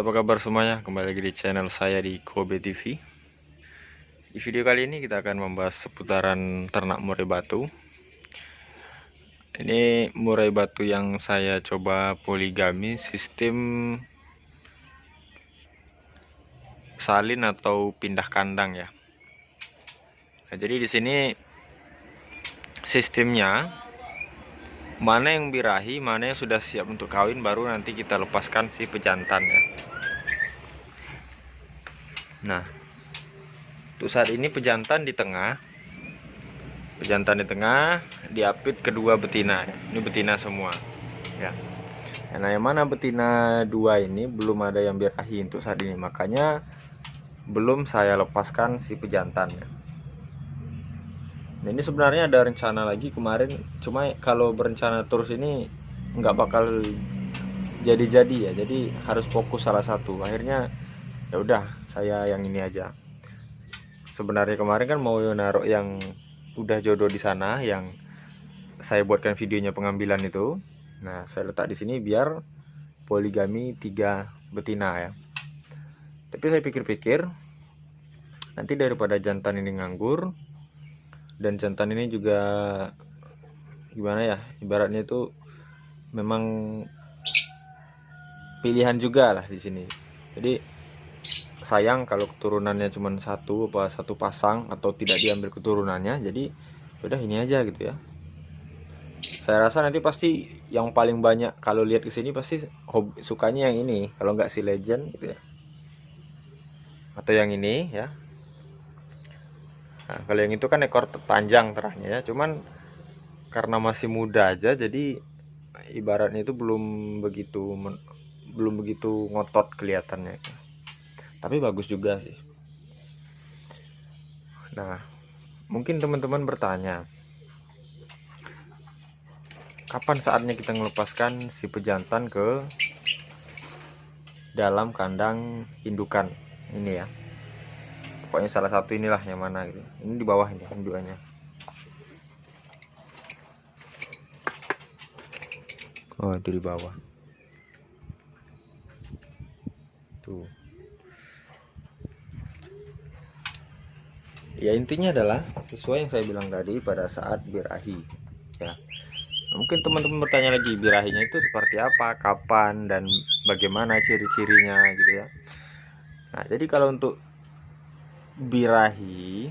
apa kabar semuanya? Kembali lagi di channel saya di Kobe TV. Di video kali ini kita akan membahas seputaran ternak murai batu. Ini murai batu yang saya coba poligami sistem salin atau pindah kandang ya. Nah, jadi di sini sistemnya mana yang birahi, mana yang sudah siap untuk kawin, baru nanti kita lepaskan si pejantan ya. Nah, untuk saat ini pejantan di tengah, diapit kedua betina. Ini betina semua ya. Nah, yang mana betina dua ini belum ada yang birahi untuk saat ini, makanya belum saya lepaskan si pejantan ya. Nah, ini sebenarnya ada rencana lagi kemarin, cuma kalau berencana terus ini nggak bakal jadi ya. Jadi harus fokus salah satu. Akhirnya ya udah, saya yang ini aja. Sebenarnya kemarin kan mau naruh yang udah jodoh di sana, yang saya buatkan videonya pengambilan itu. Nah, saya letak di sini biar poligami 3 betina ya. Tapi saya pikir-pikir, nanti daripada jantan ini nganggur, dan jantan ini juga gimana ya, ibaratnya itu memang pilihan juga lah di sini. Jadi sayang kalau keturunannya cuma satu pasang atau tidak diambil keturunannya. Jadi udah ini aja gitu ya. Saya rasa nanti pasti yang paling banyak kalau lihat ke sini pasti sukanya yang ini, kalau nggak si legend gitu ya, atau yang ini ya. Nah, kalau yang itu kan ekor panjang terahnya ya, cuman karena masih muda aja, jadi ibaratnya itu belum begitu ngotot kelihatannya. Tapi bagus juga sih. Nah, mungkin teman-teman bertanya, kapan saatnya kita melepaskan si pejantan ke dalam kandang indukan ini ya. Pokoknya salah satu inilah yang mana gitu. Ini di bawah ini indukannya. Oh, itu di bawah. Tuh. Ya, intinya adalah sesuai yang saya bilang tadi pada saat birahi ya. Mungkin teman-teman bertanya lagi, birahinya itu seperti apa, kapan, dan bagaimana ciri-cirinya gitu ya. Nah, jadi kalau untuk birahi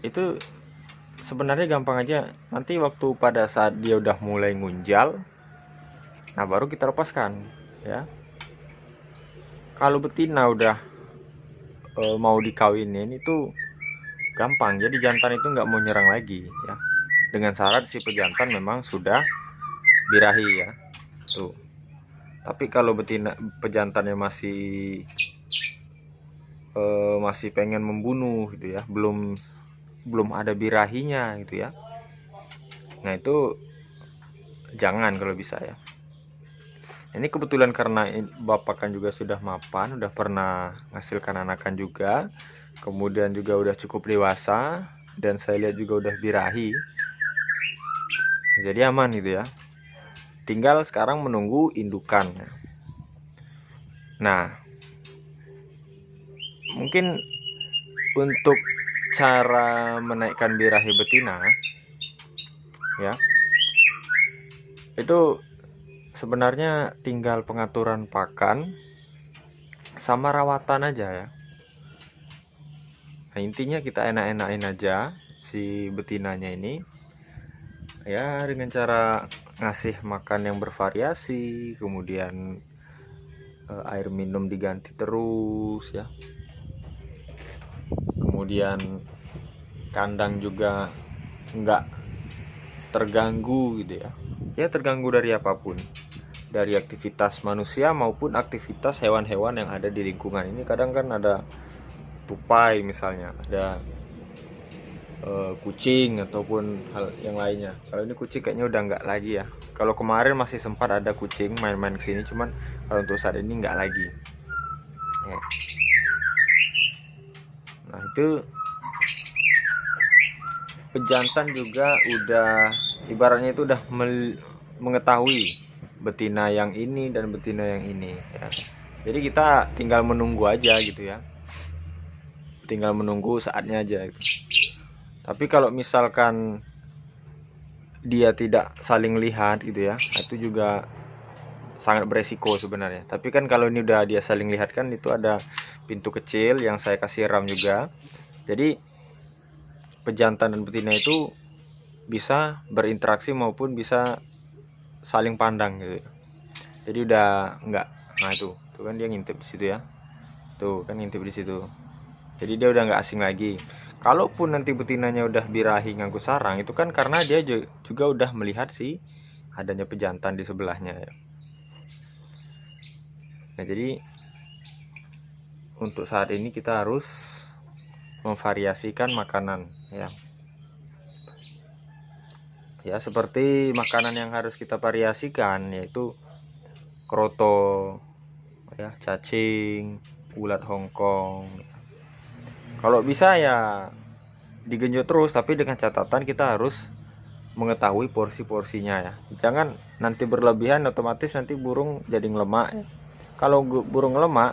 itu sebenarnya gampang aja. Nanti waktu pada saat dia udah mulai ngunjal, nah baru kita lepaskan ya. Kalau betina udah mau dikawinin itu gampang, jadi jantan itu nggak mau nyerang lagi ya, dengan syarat si pejantan memang sudah birahi ya tuh. Tapi kalau betina pejantannya masih pengen membunuh gitu ya, belum ada birahinya gitu ya, nah itu jangan kalau bisa ya. Ini kebetulan karena bapak kan juga sudah mapan, udah pernah menghasilkan anakan juga, kemudian juga udah cukup dewasa, dan saya lihat juga udah birahi, jadi aman gitu ya. Tinggal sekarang menunggu indukan. Nah, mungkin untuk cara menaikkan birahi betina ya, itu sebenarnya tinggal pengaturan pakan sama rawatan aja ya. Nah, intinya kita enak-enakin aja si betinanya ini ya, dengan cara ngasih makan yang bervariasi, kemudian air minum diganti terus ya, kemudian kandang juga enggak terganggu gitu ya, terganggu dari apapun, dari aktivitas manusia maupun aktivitas hewan-hewan yang ada di lingkungan ini. Kadang kan ada tupai misalnya, ada kucing ataupun hal yang lainnya. Kalau ini kucing kayaknya udah nggak lagi ya. Kalau kemarin masih sempat ada kucing main-main kesini, cuman kalau untuk saat ini nggak lagi ya. Nah, itu pejantan juga udah ibaratnya itu udah mengetahui betina yang ini dan betina yang ini ya. Jadi kita tinggal menunggu aja gitu ya, tinggal menunggu saatnya aja gitu. Tapi kalau misalkan dia tidak saling lihat gitu ya, itu juga sangat beresiko sebenarnya. Tapi kan kalau ini udah dia saling lihat kan, itu ada pintu kecil yang saya kasih ram juga. Jadi pejantan dan betina itu bisa berinteraksi maupun bisa saling pandang gitu. Jadi udah enggak, nah tuh kan dia ngintip di situ ya, tuh kan ngintip di situ. Jadi dia udah nggak asing lagi. Kalaupun nanti betinanya udah birahi ngangkut sarang, itu kan karena dia juga udah melihat si adanya pejantan di sebelahnya ya. Nah jadi untuk saat ini kita harus memvariasikan makanan ya. Ya seperti makanan yang harus kita variasikan yaitu kroto ya, cacing, ulat Hongkong. Kalau bisa ya digenjot terus, tapi dengan catatan kita harus mengetahui porsi-porsinya ya. Jangan nanti berlebihan, otomatis nanti burung jadi ngelemak ya. Kalau burung ngelemak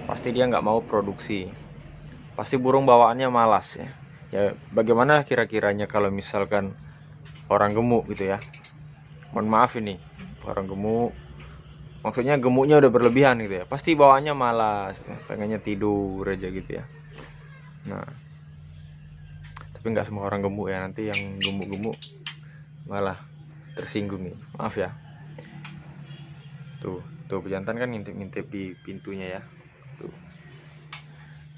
pasti dia nggak mau produksi, pasti burung bawaannya malas ya. Ya bagaimana kira-kiranya kalau misalkan orang gemuk gitu ya, mohon maaf ini orang gemuk, maksudnya gemuknya udah berlebihan gitu ya, pasti bawaannya malas ya, pengennya tidur aja gitu ya. Nah tapi nggak semua orang gemuk ya, nanti yang gemuk-gemuk malah tersinggung nih, maaf ya. Tuh pejantan kan ngintip-ngintip di pintunya ya tuh.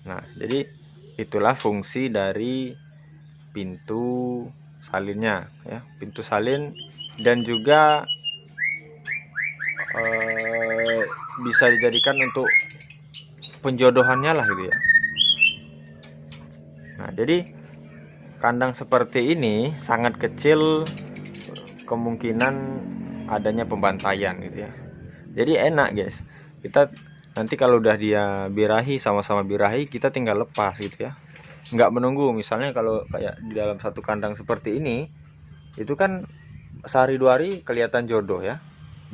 Nah jadi itulah fungsi dari pintu salinnya ya, pintu salin, dan juga bisa dijadikan untuk penjodohannya lah gitu ya. Nah jadi kandang seperti ini sangat kecil kemungkinan adanya pembantaian gitu ya. Jadi enak guys, kita nanti kalau udah dia birahi, sama-sama birahi, kita tinggal lepas gitu ya, nggak menunggu. Misalnya kalau kayak di dalam satu kandang seperti ini, itu kan sehari 2 hari kelihatan jodoh ya,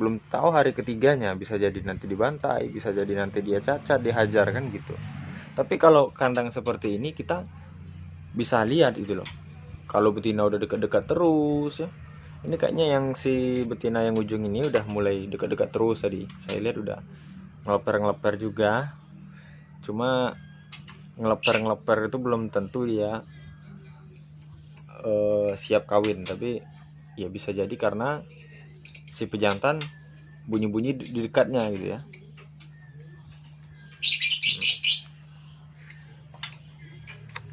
belum tahu hari ketiganya bisa jadi nanti dibantai, bisa jadi nanti dia cacat, dihajar kan gitu. Tapi kalau kandang seperti ini kita bisa lihat gitu loh, kalau betina udah dekat-dekat terus ya. Ini kayaknya yang si betina yang ujung ini udah mulai dekat-dekat terus tadi. Saya lihat udah ngeleper-ngeleper juga. Cuma ngeleper-ngeleper itu belum tentu dia siap kawin. Tapi ya bisa jadi karena si pejantan bunyi-bunyi di dekatnya gitu ya.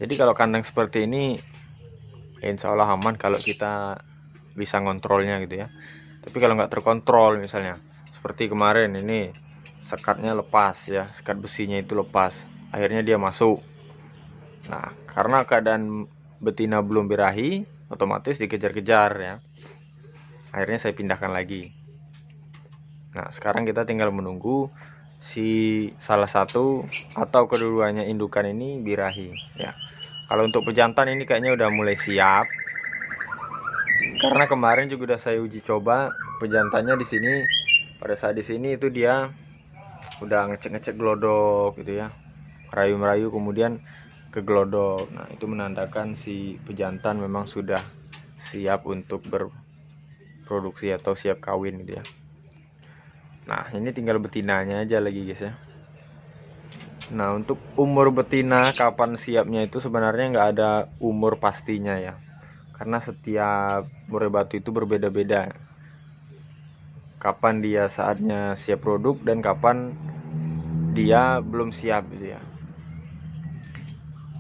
Jadi kalau kandang seperti ini insya Allah aman kalau kita bisa ngontrolnya gitu ya. Tapi kalau nggak terkontrol, misalnya seperti kemarin ini sekatnya lepas ya, sekat besinya itu lepas, akhirnya dia masuk. Nah karena keadaan betina belum birahi, otomatis dikejar-kejar ya, akhirnya saya pindahkan lagi. Nah sekarang kita tinggal menunggu si salah satu atau keduanya indukan ini birahi ya. Kalau untuk pejantan ini kayaknya udah mulai siap, karena kemarin juga udah saya uji coba pejantannya di sini. Pada saat di sini itu dia udah ngecek-ngecek glodok gitu ya, merayu-merayu kemudian ke glodok. Nah itu menandakan si pejantan memang sudah siap untuk berproduksi atau siap kawin gitu ya. Nah ini tinggal betinanya aja lagi guys ya. Nah untuk umur betina kapan siapnya itu sebenarnya nggak ada umur pastinya ya, karena setiap murai batu itu berbeda-beda kapan dia saatnya siap produk dan kapan dia belum siap gitu ya.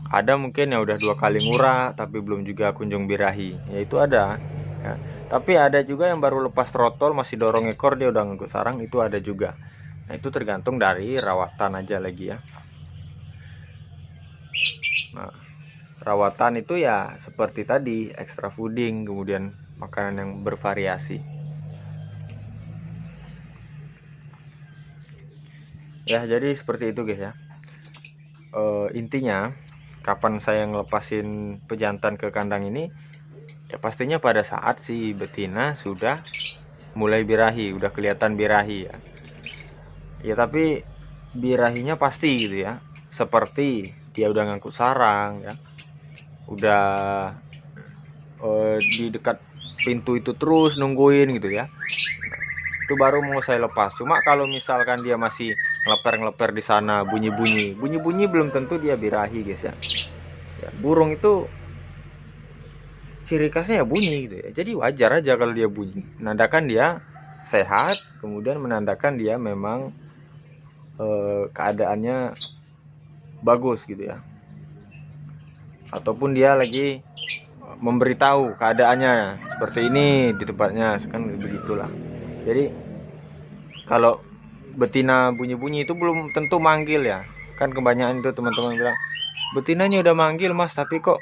Ada mungkin yang udah 2 kali ngurah tapi belum juga kunjung birahi, yaitu ada ya. Tapi ada juga yang baru lepas trotol masih dorong ekor dia udah ngangkut sarang, itu ada juga. Nah itu tergantung dari rawatan aja lagi ya. Nah rawatan itu ya seperti tadi, extra fooding, kemudian makanan yang bervariasi ya. Jadi seperti itu guys ya. Intinya kapan saya ngelepasin pejantan ke kandang ini ya, pastinya pada saat si betina sudah mulai birahi, udah kelihatan birahi ya. Ya tapi birahinya pasti gitu ya, seperti dia udah ngangkut sarang ya, udah di dekat pintu itu terus nungguin gitu ya, itu baru mau saya lepas. Cuma kalau misalkan dia masih ngeleper-ngeleper di sana, bunyi-bunyi belum tentu dia birahi guys ya. Ya, burung itu ciri khasnya ya bunyi gitu ya, jadi wajar aja kalau dia bunyi, menandakan dia sehat, kemudian menandakan dia memang keadaannya bagus gitu ya, ataupun dia lagi memberitahu keadaannya seperti ini di tempatnya, kan begitulah. Jadi kalau betina bunyi-bunyi itu belum tentu manggil ya, kan kebanyakan itu teman-teman bilang betinanya udah manggil mas tapi kok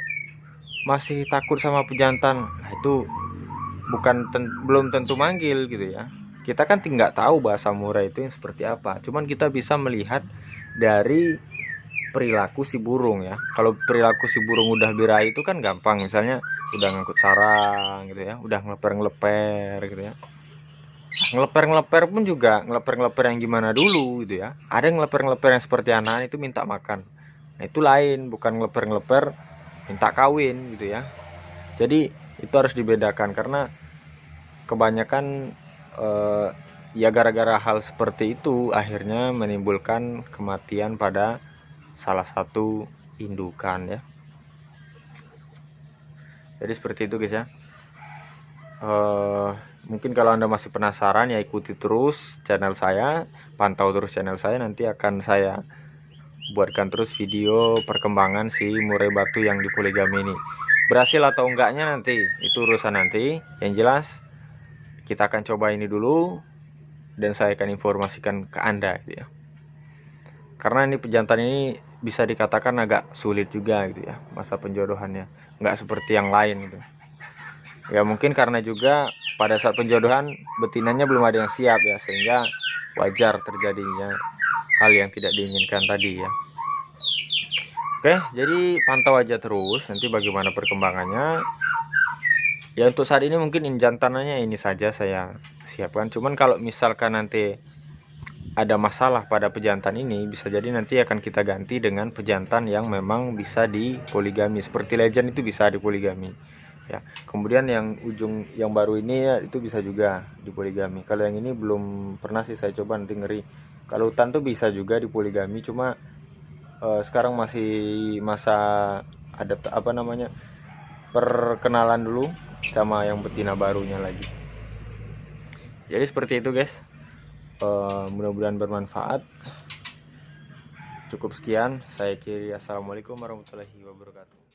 masih takut sama pejantan. Nah, itu belum tentu manggil gitu ya. Kita kan nggak tahu bahasa murai itu yang seperti apa, cuman kita bisa melihat dari perilaku si burung ya. Kalau perilaku si burung udah birahi itu kan gampang, misalnya udah ngangkut sarang gitu ya, udah ngeleper-ngeleper gitu ya. Ngeleper-ngeleper pun juga ngeleper-ngeleper yang gimana dulu gitu ya. Ada yang ngeleper-ngeleper yang seperti anak itu minta makan. Nah, itu lain, bukan ngeleper-ngeleper minta kawin gitu ya. Jadi itu harus dibedakan, karena kebanyakan ya gara-gara hal seperti itu akhirnya menimbulkan kematian pada salah satu indukan ya. Jadi seperti itu guys ya. Mungkin kalau Anda masih penasaran ya ikuti terus channel saya, pantau terus channel saya, nanti akan saya buatkan terus video perkembangan si murai batu yang di poligami ini. Berhasil atau enggaknya nanti itu urusan nanti, yang jelas kita akan coba ini dulu dan saya akan informasikan ke Anda gitu ya. Karena ini pejantan ini bisa dikatakan agak sulit juga gitu ya masa penjodohannya, nggak seperti yang lain gitu ya. Mungkin karena juga pada saat penjodohan betinanya belum ada yang siap ya, sehingga wajar terjadinya hal yang tidak diinginkan tadi ya. Oke, jadi pantau aja terus nanti bagaimana perkembangannya ya. Untuk saat ini mungkin jantanannya ini saja saya siapkan, cuman kalau misalkan nanti ada masalah pada pejantan ini, bisa jadi nanti akan kita ganti dengan pejantan yang memang bisa di poligami, seperti legend itu bisa di poligami ya. Kemudian yang ujung yang baru ini ya, itu bisa juga di poligami. Kalau yang ini belum pernah sih saya coba, nanti ngeri. Kalau hutan tuh bisa juga di poligami, cuma sekarang masih masa perkenalan dulu sama yang betina barunya lagi. Jadi seperti itu guys. Mudah-mudahan bermanfaat. Cukup sekian, saya kiri. Assalamualaikum warahmatullahi wabarakatuh.